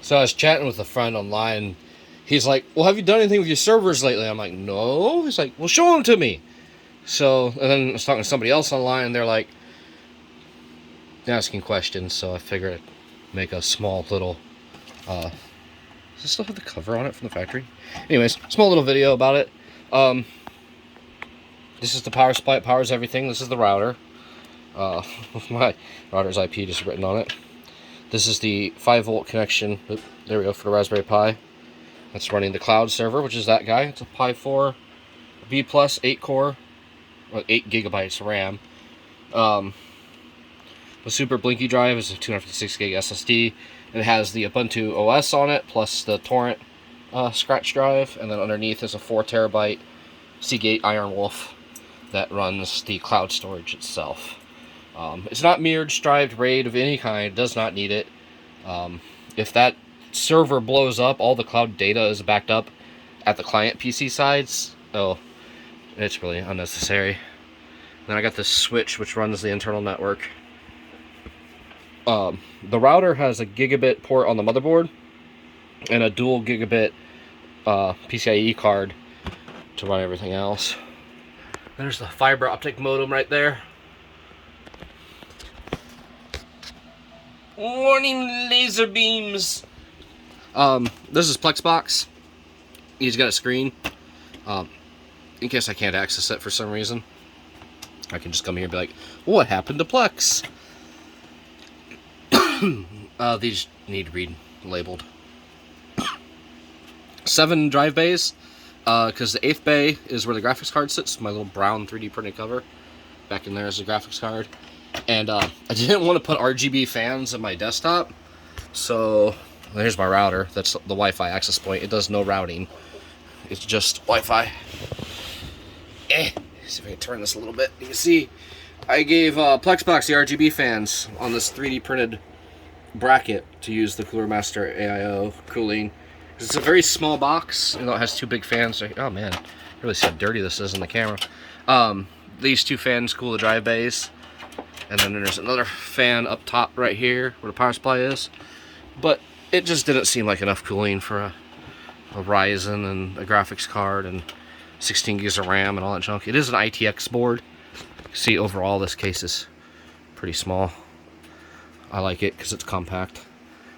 So I was chatting with a friend online. He's like, well, have you done anything with your servers lately? I'm like, no. He's like, well, show them to me. So, and then I was talking to somebody else online, and they're like, asking questions, so I figured I'd make a small little, does it still have the cover on it from the factory? Anyways, small little video about it. This is the power supply, it powers everything. This is the router. My router's IP just written on it. This is the 5-volt connection. Oop, there we go, for the Raspberry Pi. That's running the cloud server, which is that guy. It's a Pi 4 B+, 8-core, or 8 gigabytes RAM. The super blinky drive is a 256 gig SSD. It has the Ubuntu OS on it, plus the torrent scratch drive, and then underneath is a 4 terabyte Seagate Iron Wolf that runs the cloud storage itself. It's not mirrored, strived, RAID of any kind. It does not need it. If that server blows up, all the cloud data is backed up at the client PC sides. Oh, it's really unnecessary. Then I got this switch which runs the internal network. The router has a gigabit port on the motherboard and a dual gigabit PCIe card to run everything else. There's the fiber optic modem right there. Warning, laser beams. This is Plexbox. He's got a screen. In case I can't access it for some reason, I can just come here and be like, what happened to Plex? These need to be labeled. 7 drive bays, because the 8th bay is where the graphics card sits. My little brown 3D printed cover. Back in there is the graphics card. And I didn't want to put RGB fans in my desktop, so here's my router. That's the Wi-Fi access point. It does no routing. It's just Wi-Fi. See if I can turn this a little bit. You can see I gave Plexbox the RGB fans on this 3D printed bracket to use the Cooler Master AIO cooling. It's a very small box, even though it has 2 big fans. Oh man, really see how dirty this is in the camera. These 2 fans cool the drive bays. And then there's another fan up top right here where the power supply is. But it just didn't seem like enough cooling for a Ryzen and a graphics card and 16 gigs of RAM and all that junk. It is an ITX board. See, overall this case is pretty small. I like it because it's compact.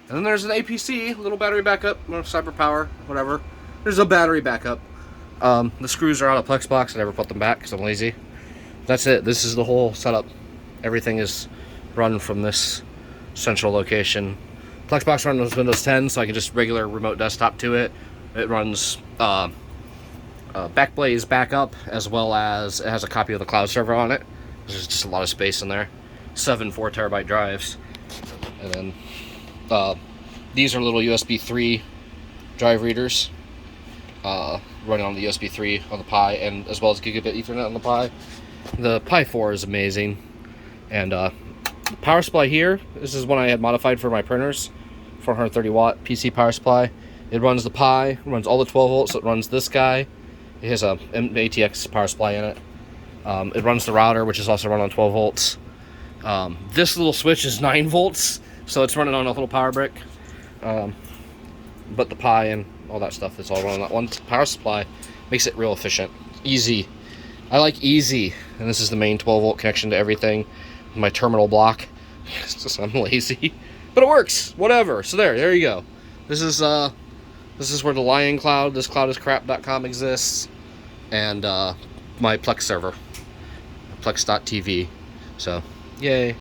And then there's an APC, little battery backup, cyber power, whatever. There's a battery backup. The screws are out of Plexbox. I never put them back because I'm lazy. That's it. This is the whole setup. Everything is run from this central location. Plexbox runs Windows 10, so I can just regular remote desktop to it. It runs Backblaze backup, as well as it has a copy of the cloud server on it. There's just a lot of space in there. 7 4 terabyte drives. And then these are little USB 3 drive readers running on the USB 3 on the Pi, and as well as gigabit Ethernet on the Pi. The Pi 4 is amazing. And the power supply here, this is one I had modified for my printers, 430 watt PC power supply. It runs the Pi, runs all the 12 volts, so it runs this guy. It has a ATX power supply in it. It runs the router, which is also run on 12 volts. This little switch is 9 volts, so it's running on a little power brick. But the Pi and all that stuff is all running on that one power supply. Makes it real efficient. Easy. I like easy. And this is the main 12 volt connection to everything. My terminal block. It's just, I'm lazy, but it works. Whatever. So there you go. This is where the Lion Cloud, this cloudiscrap.com exists, and my Plex server, plex.tv. So, yay.